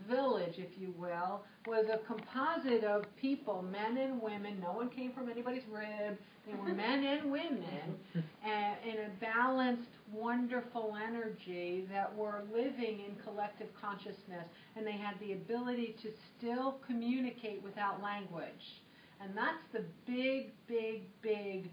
village, if you will, was a composite of people, men and women. No one came from anybody's rib. They were men and women, and in a balanced, wonderful energy that were living in collective consciousness, and they had the ability to still communicate without language. And that's the big, big, big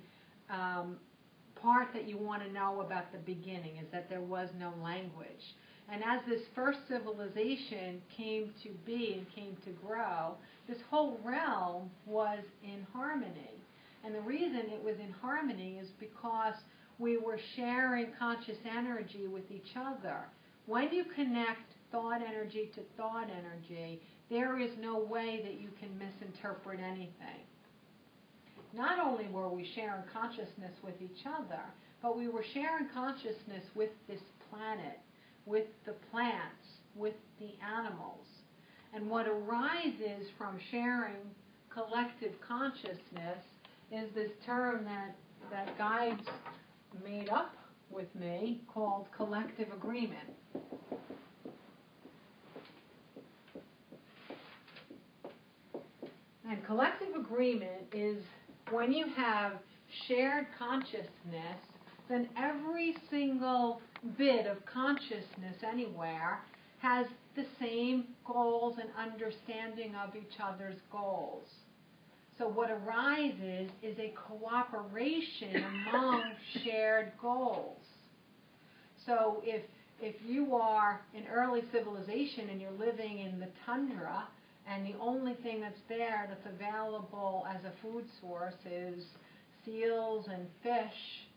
part that you want to know about the beginning, is that there was no language. And as this first civilization came to be and came to grow, this whole realm was in harmony. And the reason it was in harmony is because we were sharing conscious energy with each other. When you connect thought energy to thought energy, there is no way that you can misinterpret anything. Not only were we sharing consciousness with each other, but we were sharing consciousness with this planet, with the plants, with the animals. And what arises from sharing collective consciousness is this term that guides made up with me called collective agreement. And collective agreement is when you have shared consciousness, then every single bit of consciousness anywhere has the same goals and understanding of each other's goals. So what arises is a cooperation among shared goals. So if you are an early civilization and you're living in the tundra, and the only thing that's there that's available as a food source is seals and fish,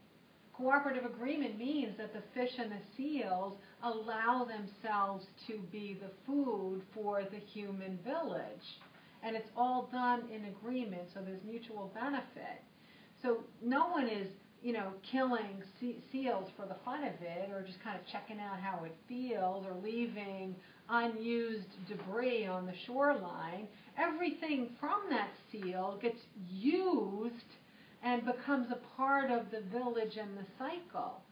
cooperative agreement means that the fish and the seals allow themselves to be the food for the human village. And it's all done in agreement, so there's mutual benefit. So no one is, killing seals for the fun of it, or just kind of checking out how it feels, or leaving unused debris on the shoreline. Everything from that seal gets used and becomes a part of the village and the cycle.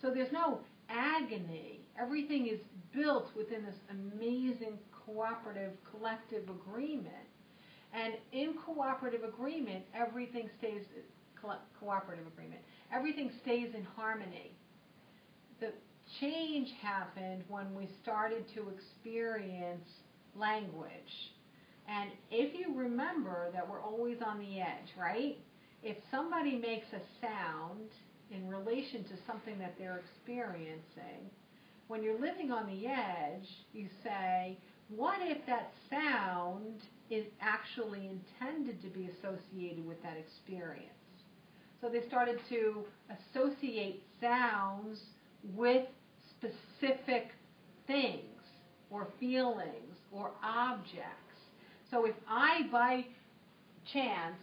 So there's no agony. Everything is built within this amazing cooperative, collective agreement. And in cooperative agreement, everything stays in harmony. The change happened when we started to experience language. And if you remember that we're always on the edge, right? If somebody makes a sound in relation to something that they're experiencing, when you're living on the edge, you say, what if that sound is actually intended to be associated with that experience? So they started to associate sounds with specific things or feelings or objects. So if I, by chance,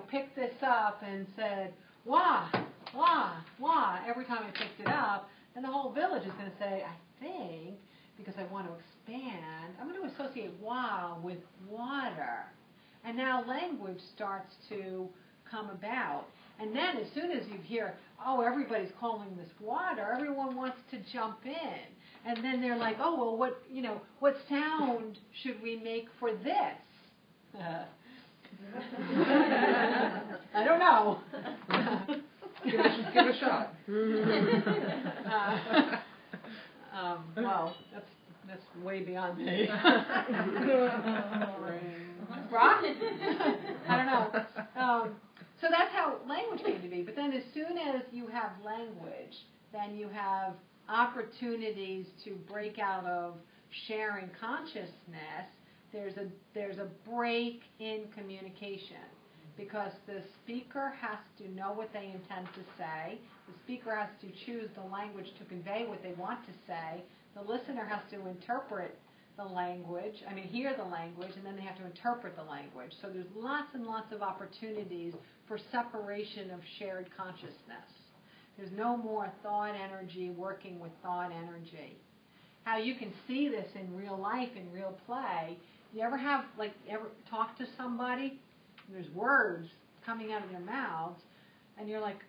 picked this up and said, wah, wah, wah, every time I picked it up, then the whole village is going to say, I think, because I want to expand, I'm going to associate wah with water. And now language starts to come about. And then as soon as you hear, oh, everybody's calling this water, everyone wants to jump in. And then they're like, oh, well, what sound should we make for this? I don't know. Give it a shot. Well, that's way beyond me. Rock? I don't know. So that's how language came to be. But then as soon as you have language, then you have opportunities to break out of sharing consciousness. There's a break in communication, because the speaker has to know what they intend to say. The speaker has to choose the language to convey what they want to say. The listener has to interpret the language, hear the language, and then they have to interpret the language. So there's lots and lots of opportunities for separation of shared consciousness. There's no more thought energy working with thought energy. How you can see this in real life, in real play, you ever talk to somebody, and there's words coming out of their mouths, and you're like,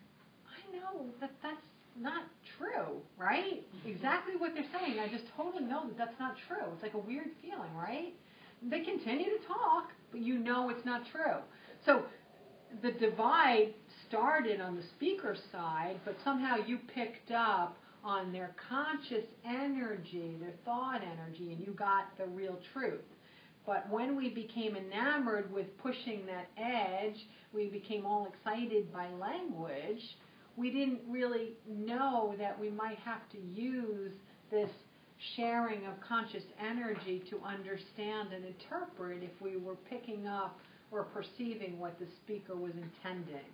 I know that's not true, right? Exactly what they're saying. I just totally know that that's not true. It's like a weird feeling, right? They continue to talk, but you know it's not true. So the divide started on the speaker's side, but somehow you picked up on their conscious energy, their thought energy, and you got the real truth. But when we became enamored with pushing that edge, we became all excited by language, we didn't really know that we might have to use this sharing of conscious energy to understand and interpret if we were picking up or perceiving what the speaker was intending.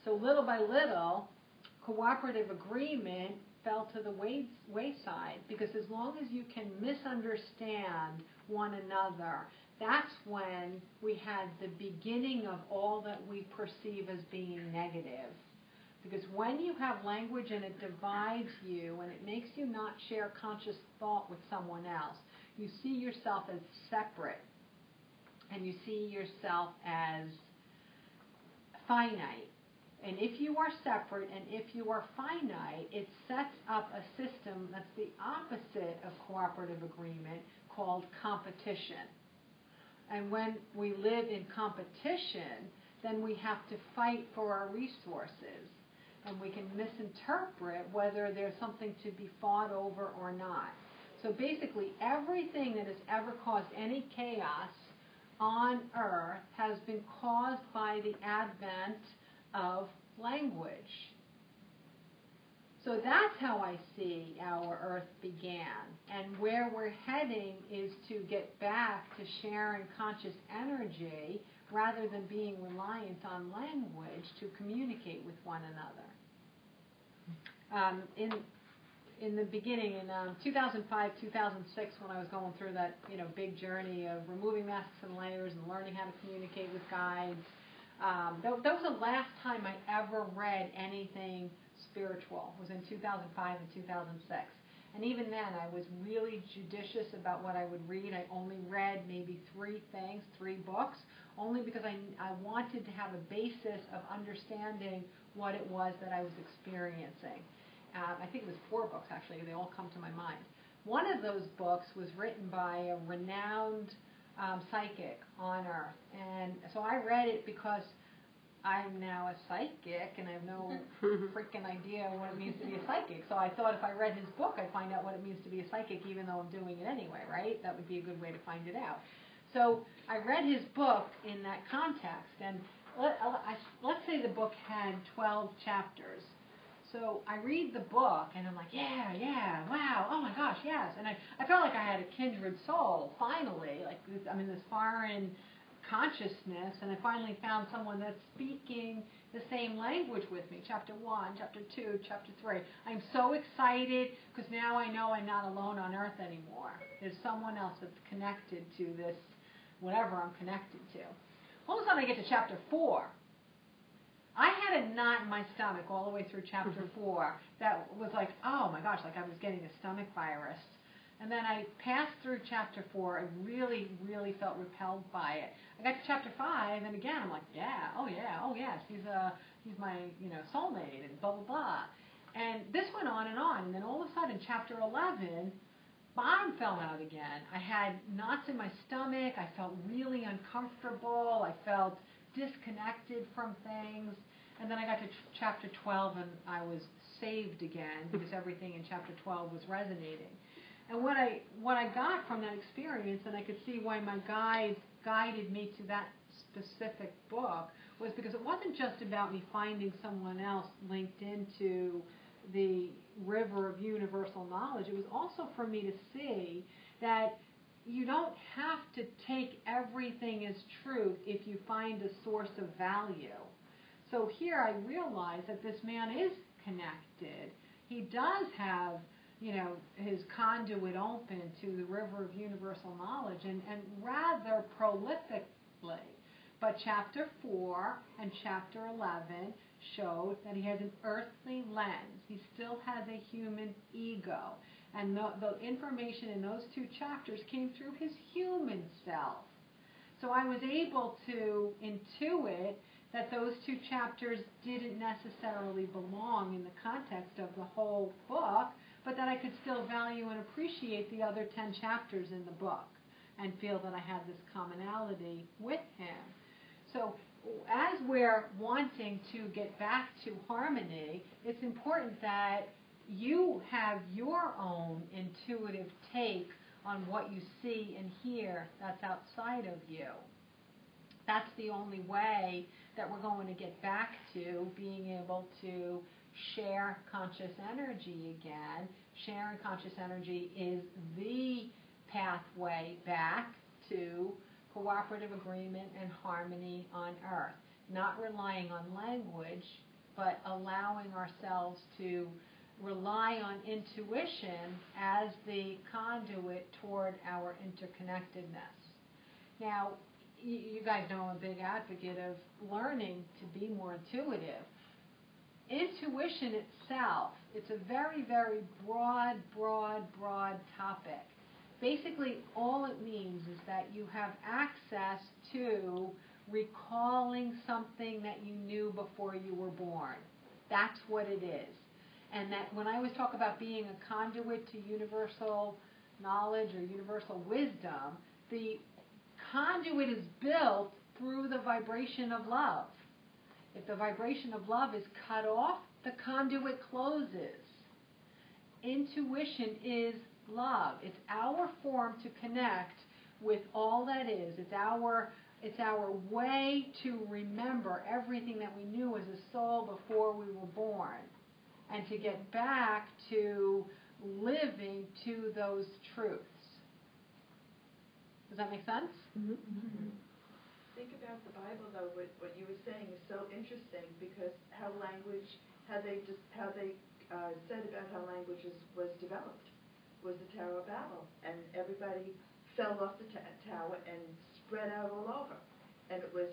So little by little, cooperative agreement fell to the wayside, because as long as you can misunderstand one another, that's when we had the beginning of all that we perceive as being negative. Because when you have language and it divides you and it makes you not share conscious thought with someone else, you see yourself as separate and you see yourself as finite. And if you are separate and if you are finite, it sets up a system that's the opposite of cooperative agreement, called competition. And when we live in competition, then we have to fight for our resources. And we can misinterpret whether there's something to be fought over or not. So basically, everything that has ever caused any chaos on Earth has been caused by the advent of language. So that's how I see our Earth began. And where we're heading is to get back to sharing conscious energy rather than being reliant on language to communicate with one another. In the beginning, in 2005, 2006, when I was going through that big journey of removing masks and layers and learning how to communicate with guides, that was the last time I ever read anything spiritual. It was in 2005 and 2006. And even then, I was really judicious about what I would read. I only read maybe 3 books, only because I wanted to have a basis of understanding what it was that I was experiencing. I think it was 4 books, actually. They all come to my mind. One of those books was written by a renowned psychic on Earth. And so I read it because I'm now a psychic, and I have no freaking idea what it means to be a psychic. So I thought if I read his book, I'd find out what it means to be a psychic, even though I'm doing it anyway, right? That would be a good way to find it out. So I read his book in that context, and let's say the book had 12 chapters. So I read the book, and I'm like, yeah, wow, oh my gosh, yes. And I felt like I had a kindred soul, finally. Like, I'm in this foreign consciousness, and I finally found someone that's speaking the same language with me. Chapter 1, Chapter 2, Chapter 3. I'm so excited, because now I know I'm not alone on Earth anymore. There's someone else that's connected to this, whatever I'm connected to. All of a sudden I get to Chapter 4. I had a knot in my stomach all the way through Chapter 4 that was like, oh my gosh, like I was getting a stomach virus. And then I passed through Chapter 4 and really, really felt repelled by it. I got to Chapter 5, and again I'm like, oh yes, he's my soulmate, and blah blah blah. And this went on, and then all of a sudden, Chapter 11, bottom fell out again. I had knots in my stomach. I felt really uncomfortable. I felt disconnected from things. And then I got to Chapter 12, and I was saved again, because everything in Chapter 12 was resonating. And what I got from that experience, and I could see why my guides guided me to that specific book, was because it wasn't just about me finding someone else linked into the river of universal knowledge. It was also for me to see that you don't have to take everything as truth if you find a source of value. So here I realized that this man is connected. He does have his conduit open to the river of universal knowledge, and rather prolifically. But Chapter 4 and Chapter 11 showed that he has an earthly lens. He still has a human ego. And the information in those 2 chapters came through his human self. So I was able to intuit that those 2 chapters didn't necessarily belong in the context of the whole book, but that I could still value and appreciate the other 10 chapters in the book and feel that I had this commonality with him. So as we're wanting to get back to harmony, it's important that you have your own intuitive take on what you see and hear that's outside of you. That's the only way that we're going to get back to being able to share conscious energy again. Sharing conscious energy is the pathway back to cooperative agreement and harmony on earth. Not relying on language, but allowing ourselves to rely on intuition as the conduit toward our interconnectedness. Now, you guys know I'm a big advocate of learning to be more intuitive. Intuition itself, it's a very, very broad topic. Basically, all it means is that you have access to recalling something that you knew before you were born. That's what it is. And that when I always talk about being a conduit to universal knowledge or universal wisdom, the conduit is built through the vibration of love. If the vibration of love is cut off, the conduit closes. Intuition is love. It's our form to connect with all that is. It's our way to remember everything that we knew as a soul before we were born, and to get back to living to those truths. Does that make sense? Mm-hmm. Mm-hmm. Think about the Bible, though. What you were saying is so interesting, because how they said about how language was developed was the Tower of Babel, and everybody fell off the tower and spread out all over, and it was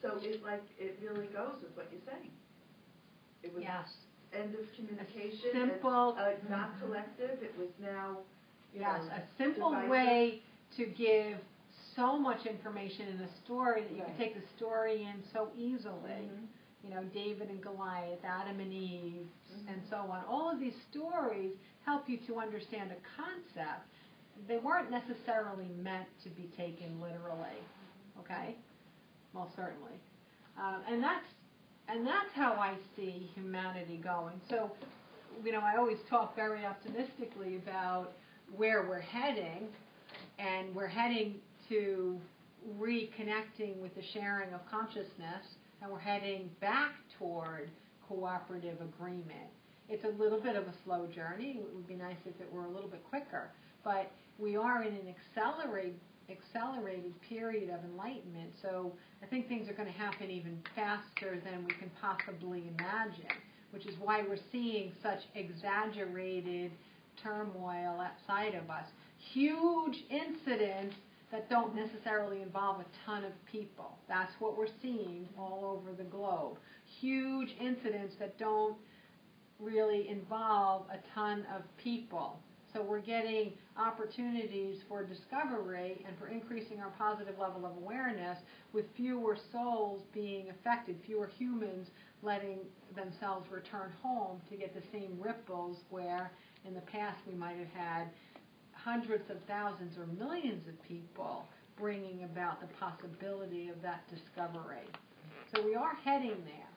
so it really goes with what you're saying. It was end of communication, simple, not collective. It was now a simple divisive way to give so much information in a story that you can take the story in so easily. Mm-hmm. You know, David and Goliath, Adam and Eve, and so on. All of these stories help you to understand a concept. They weren't necessarily meant to be taken literally. Okay? Well, certainly. And that's how I see humanity going. So, you know, I always talk very optimistically about where we're heading, and we're heading to reconnecting with the sharing of consciousness, and we're heading back toward cooperative agreement. It's a little bit of a slow journey. It would be nice if it were a little bit quicker, but we are in an accelerated period of enlightenment, so I think things are going to happen even faster than we can possibly imagine, which is why we're seeing such exaggerated turmoil outside of us. Huge incidents that don't necessarily involve a ton of people. That's what we're seeing all over the globe. Huge incidents that don't really involve a ton of people. So we're getting opportunities for discovery and for increasing our positive level of awareness with fewer souls being affected, fewer humans letting themselves return home to get the same ripples where in the past we might have had hundreds of thousands or millions of people bringing about the possibility of that discovery. So we are heading there.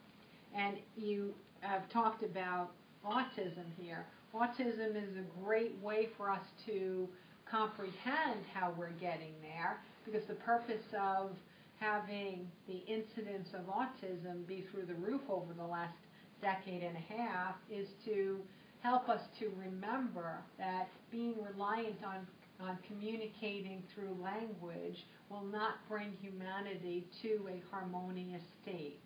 And you have talked about autism here. Autism is a great way for us to comprehend how we're getting there, because the purpose of having the incidence of autism be through the roof over the last decade and a half is to help us to remember that being reliant on communicating through language will not bring humanity to a harmonious state.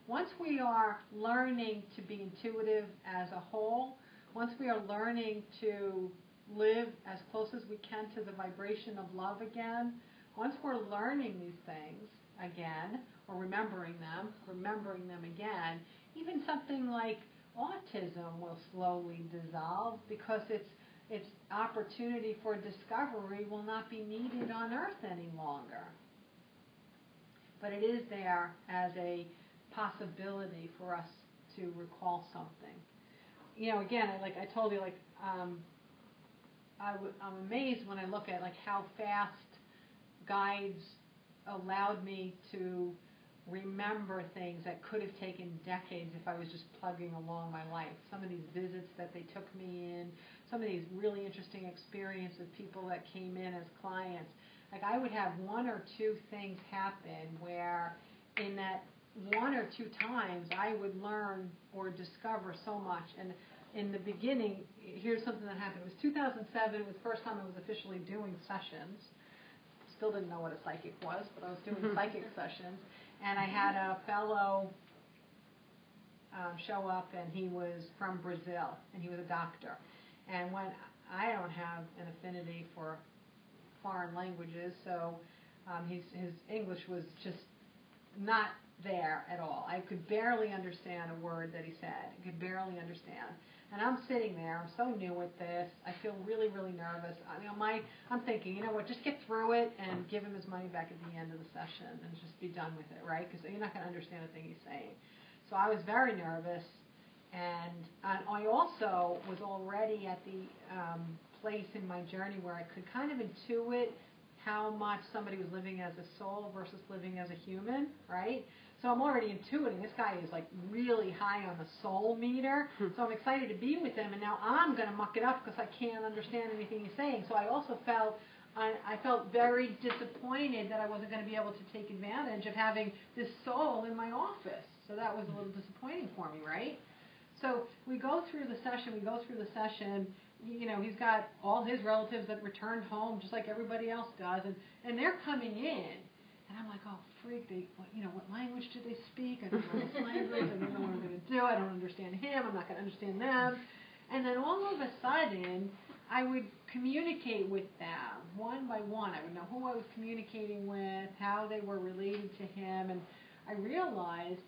Once we are learning to be intuitive as a whole, once we are learning to live as close as we can to the vibration of love again, once we're learning these things again, or remembering them again, even something like autism will slowly dissolve, because its opportunity for discovery will not be needed on Earth any longer. But it is there as a possibility for us to recall something. You know, again, I told you, I'm amazed when I look at how fast guides allowed me to remember things that could have taken decades if I was just plugging along my life. Some of these visits that they took me in, some of these really interesting experiences with people that came in as clients. I would have one or two things happen where in that one or two times I would learn or discover so much. And in the beginning, here's something that happened. It was 2007. It was the first time I was officially doing sessions. Still didn't know what a psychic was, but I was doing psychic sessions. And I had a fellow show up, and he was from Brazil, and he was a doctor. And when I don't have an affinity for foreign languages, so his English was just not there at all. I could barely understand a word that he said. I could barely understand. And I'm sitting there. I'm so new at this. I feel really, really nervous. I'm thinking, you know what, just get through it and give him his money back at the end of the session and just be done with it, right? Because you're not going to understand a thing he's saying. So I was very nervous. And I also was already at the place in my journey where I could kind of intuit how much somebody was living as a soul versus living as a human, right? So I'm already intuiting this guy is really high on the soul meter. So I'm excited to be with him, and now I'm going to muck it up because I can't understand anything he's saying. So I also felt very disappointed that I wasn't going to be able to take advantage of having this soul in my office. So that was a little disappointing for me, right? So we go through the session. You know, he's got all his relatives that returned home just like everybody else does, and they're coming in. And I'm like, oh, freak, what language do they speak? I don't know this language. I don't know what I'm going to do. I don't understand him. I'm not going to understand them. And then all of a sudden, I would communicate with them one by one. I would know who I was communicating with, how they were related to him. And I realized,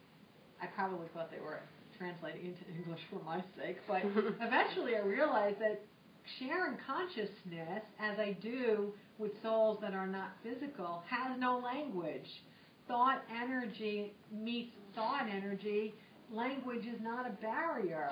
I probably thought they were translating into English for my sake, but eventually I realized that sharing consciousness, as I do with souls that are not physical, has no language. Thought energy meets thought energy. Language is not a barrier.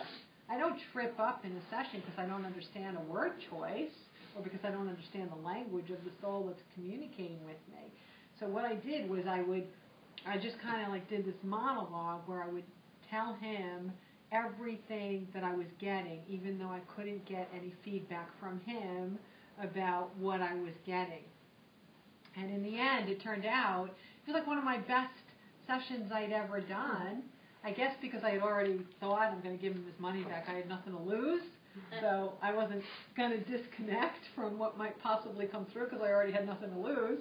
I don't trip up in a session because I don't understand a word choice or because I don't understand the language of the soul that's communicating with me. So what I did was I just kind of did this monologue where I would tell him everything that I was getting, even though I couldn't get any feedback from him about what I was getting. And in the end, it turned out, it was one of my best sessions I'd ever done. I guess because I had already thought I'm going to give him his money back, I had nothing to lose. So I wasn't going to disconnect from what might possibly come through because I already had nothing to lose.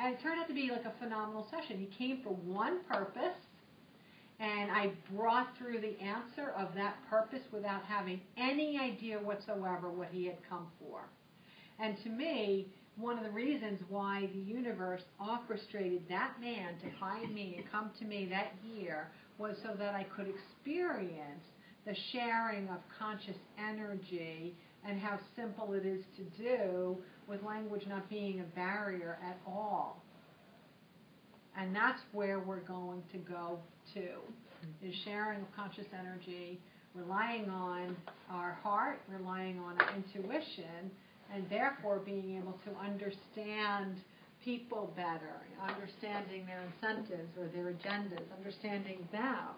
And it turned out to be a phenomenal session. He came for one purpose, and I brought through the answer of that purpose without having any idea whatsoever what he had come for. And to me, one of the reasons why the universe orchestrated that man to find me and come to me that year was so that I could experience the sharing of conscious energy and how simple it is to do with language not being a barrier at all. And that's where we're going to go to, is sharing of conscious energy, relying on our heart, relying on our intuition, and therefore being able to understand people better, understanding their incentives or their agendas, understanding them,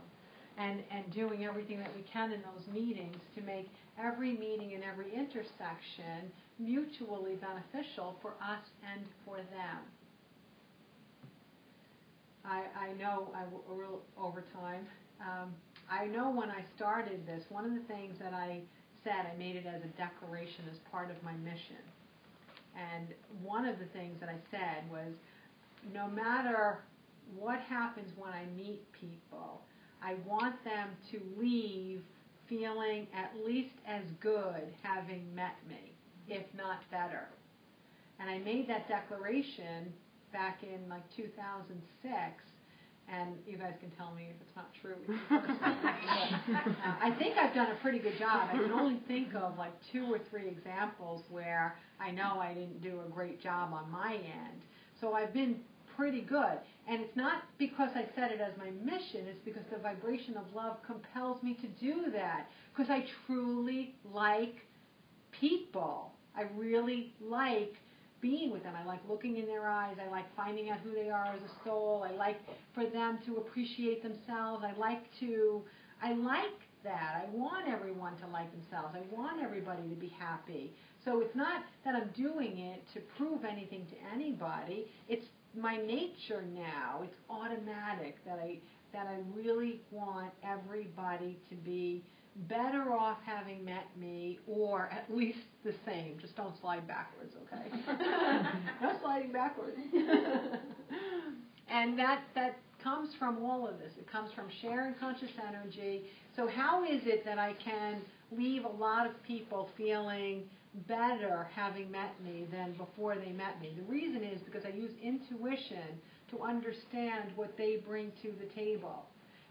and doing everything that we can in those meetings to make every meeting and every intersection mutually beneficial for us and for them. I know over time. I know when I started this, one of the things that I said, I made it as a declaration as part of my mission. And one of the things that I said was, no matter what happens when I meet people, I want them to leave feeling at least as good having met me, if not better. And I made that declaration back in 2006, and you guys can tell me if it's not true. I think I've done a pretty good job. I can only think of 2 or 3 examples where I know I didn't do a great job on my end. So I've been pretty good. And it's not because I set it as my mission, it's because the vibration of love compels me to do that. Because I truly like people. I really like being with them. I like looking in their eyes. I like finding out who they are as a soul. I like for them to appreciate themselves. I like that. I want everyone to like themselves. I want everybody to be happy. So it's not that I'm doing it to prove anything to anybody. It's my nature now. It's automatic that I really want everybody to be better off having met me, or at least the same. Just don't slide backwards, okay? No sliding backwards. And that comes from all of this. It comes from sharing conscious energy. So how is it that I can leave a lot of people feeling better having met me than before they met me? The reason is because I use intuition to understand what they bring to the table.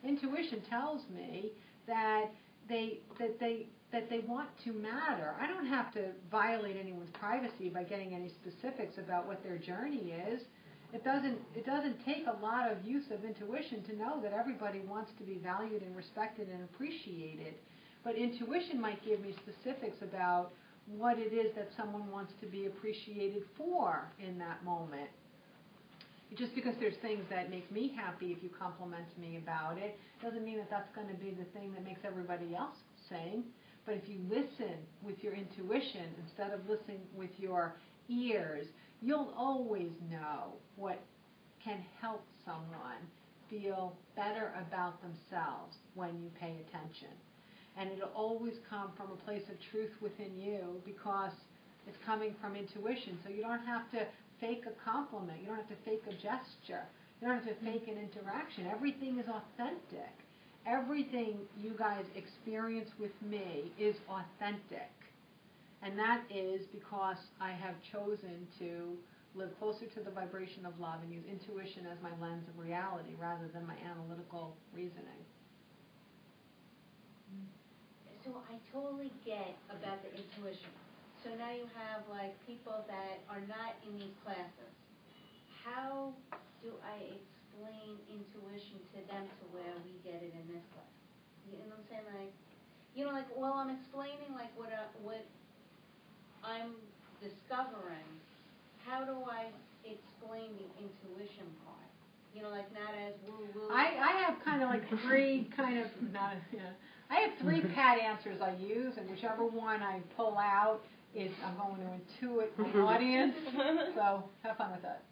Intuition tells me that they want to matter. I don't have to violate anyone's privacy by getting any specifics about what their journey is. It doesn't take a lot of use of intuition to know that everybody wants to be valued and respected and appreciated. But intuition might give me specifics about what it is that someone wants to be appreciated for in that moment. Just because there's things that make me happy if you compliment me about it, doesn't mean that that's going to be the thing that makes everybody else sing. But if you listen with your intuition instead of listening with your ears, you'll always know what can help someone feel better about themselves when you pay attention. And it'll always come from a place of truth within you because it's coming from intuition. So you don't have to fake a compliment. You don't have to fake a gesture. You don't have to fake an interaction. Everything is authentic. Everything you guys experience with me is authentic. And that is because I have chosen to live closer to the vibration of love and use intuition as my lens of reality rather than my analytical reasoning. So I totally get about the intuition. So now you have like people that are not in these classes. How do I explain intuition to them to where we get it in this class? You know what I'm saying? Well, I'm explaining like what I'm discovering. How do I explain the intuition part? Not as woo-woo. I have kind of like three I have three pat answers I use, and whichever one I pull out is I'm going to intuit my audience. So have fun with that.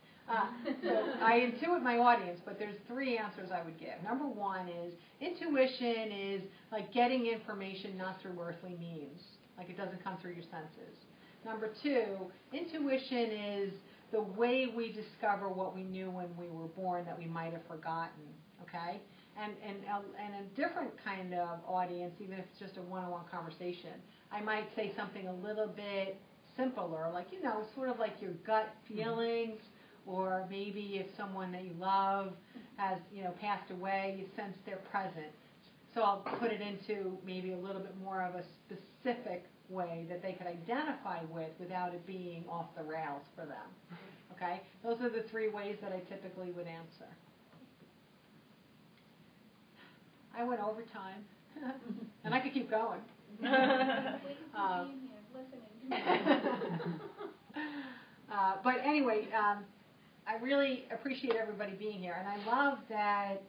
So I intuit my audience, but there's three answers I would give. Number one is intuition is like getting information not through earthly means, like it doesn't come through your senses. Number two, intuition is the way we discover what we knew when we were born that we might have forgotten, okay? And a different kind of audience, even if it's just a one-on-one conversation, I might say something a little bit simpler, like, sort of like your gut feelings, or maybe if someone that you love has, passed away, you sense they're present. So I'll put it into maybe a little bit more of a specific way that they could identify with without it being off the rails for them. Okay? Those are the three ways that I typically would answer. I went over time, and I could keep going. But anyway, I really appreciate everybody being here, and I love that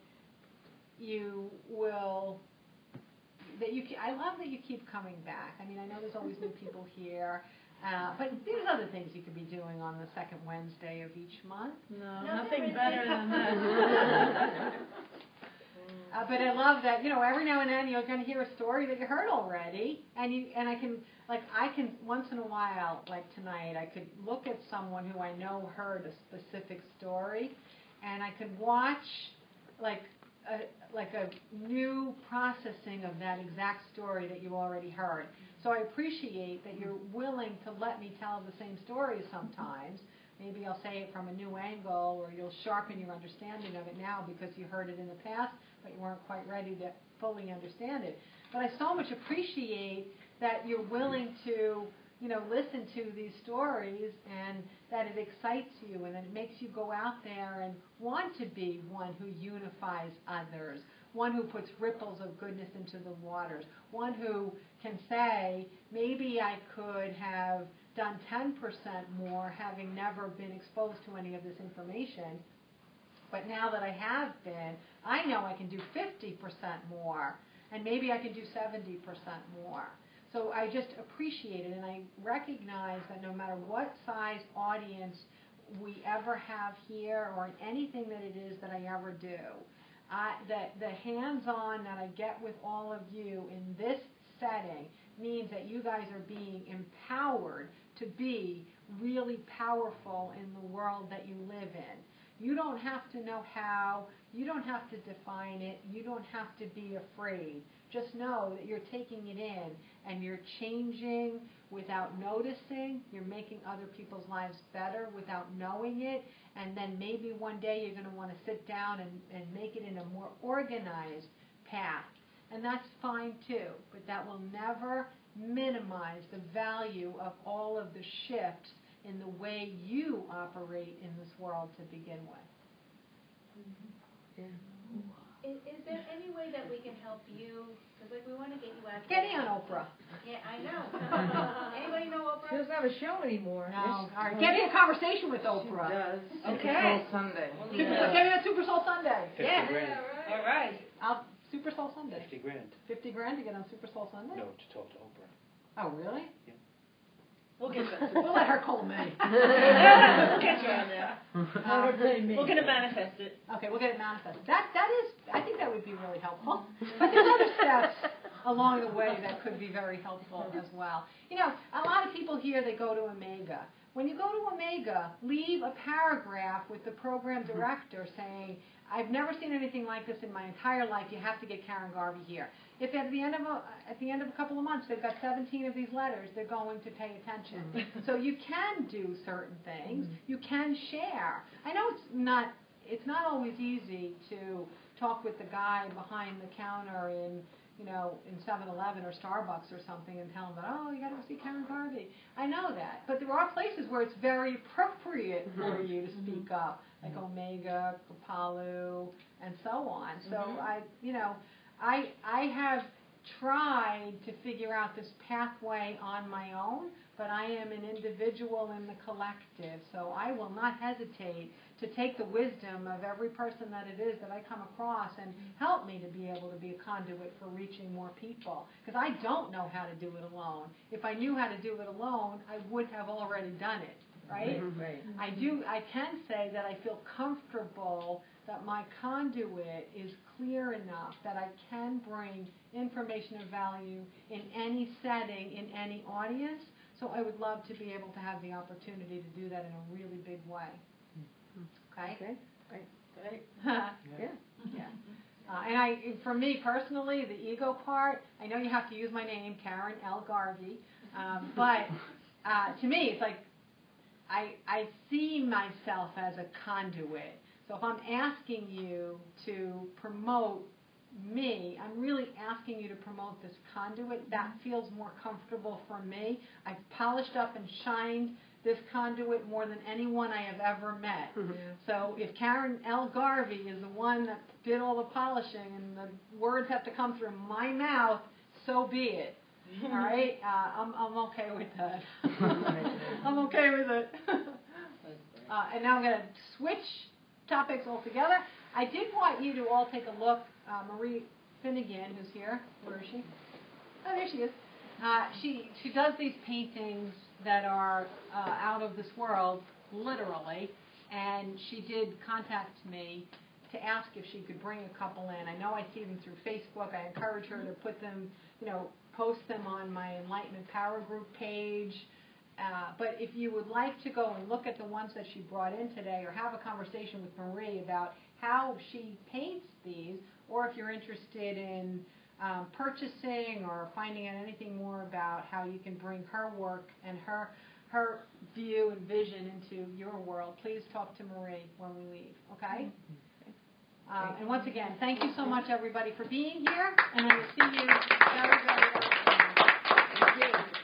I love that you keep coming back. I mean, I know there's always new people here, but there's other things you could be doing on the second Wednesday of each month. No, nothing better than that. But I love that, every now and then you're going to hear a story that you heard already, and I can once in a while, like tonight, I could look at someone who I know heard a specific story, and I could watch like a new processing of that exact story that you already heard. So I appreciate that you're willing to let me tell the same story sometimes. Maybe I'll say it from a new angle, or you'll sharpen your understanding of it now because you heard it in the past, but you weren't quite ready to fully understand it. But I so much appreciate that you're willing to listen to these stories and that it excites you and that it makes you go out there and want to be one who unifies others, one who puts ripples of goodness into the waters, one who can say, maybe I could have done 10% more having never been exposed to any of this information, but now that I have been, I know I can do 50% more, and maybe I can do 70% more. So I just appreciate it, and I recognize that no matter what size audience we ever have here or in anything that it is that I ever do, that the hands-on that I get with all of you in this setting means that you guys are being empowered to be really powerful in the world that you live in. You don't have to know how, you don't have to define it, you don't have to be afraid. Just know that you're taking it in and you're changing without noticing, you're making other people's lives better without knowing it, and then maybe one day you're going to want to sit down and make it in a more organized path. And that's fine too, but that will never minimize the value of all of the shifts in the way you operate in this world to begin with. Yeah. Is there any way that we can help you? Because we want to get you out there. Getting on Oprah. Yeah, I know. Anybody know Oprah? She doesn't have a show anymore. No. All right. Get me a conversation with Oprah. She does. Okay. Super Soul Sunday. Get me a Super Soul Sunday. 50 grand. All right. Super Soul Sunday. 50 grand. 50 grand to get on Super Soul Sunday? No, to talk to Oprah. Oh, really? Yeah. We'll get that. We'll let her call me. We'll get you on there. We're going to manifest it. Okay, we'll get it manifested. That is, I think that would be really helpful. But there's other steps along the way that could be very helpful as well. A lot of people here, they go to Omega. When you go to Omega, leave a paragraph with the program director saying, I've never seen anything like this in my entire life. You have to get Karen Garvey here. If at the end of a couple of months they've got 17 of these letters, they're going to pay attention. So you can do certain things. You can share. I know it's not always easy to talk with the guy behind the counter in 7-Eleven or Starbucks or something and tell him that, oh, you got to go see Karen Garvey. I know that. But there are places where it's very appropriate for you to speak up, like Omega, Kapalu, and so on. So I have tried to figure out this pathway on my own, but I am an individual in the collective, so I will not hesitate to take the wisdom of every person that it is that I come across and help me to be able to be a conduit for reaching more people, because I don't know how to do it alone. If I knew how to do it alone, I would have already done it, right? Right. I can say that I feel comfortable that my conduit is clear enough that I can bring information of value in any setting, in any audience. So I would love to be able to have the opportunity to do that in a really big way. Okay? Okay. Great. Yeah. And for me personally, the ego part, I know you have to use my name, Karen L. Garvey, but to me, it's like I see myself as a conduit. So if I'm asking you to promote me, I'm really asking you to promote this conduit. That feels more comfortable for me. I've polished up and shined this conduit more than anyone I have ever met. So if Karen L. Garvey is the one that did all the polishing and the words have to come through my mouth, so be it. All right? I'm okay with that. I'm okay with it. And now I'm going to switch topics altogether. I did want you to all take a look. Marie Finnegan, who's here. Where is she? Oh, there she is. She does these paintings that are out of this world, literally, and she did contact me to ask if she could bring a couple in. I know I see them through Facebook. I encourage her to put them, post them on my Enlightenment Power Group page. But if you would like to go and look at the ones that she brought in today or have a conversation with Marie about how she paints these, or if you're interested in purchasing or finding out anything more about how you can bring her work and her view and vision into your world, please talk to Marie when we leave, okay? And once again, thank you so much, everybody, for being here, and I will see you very, very, very soon. Thank you.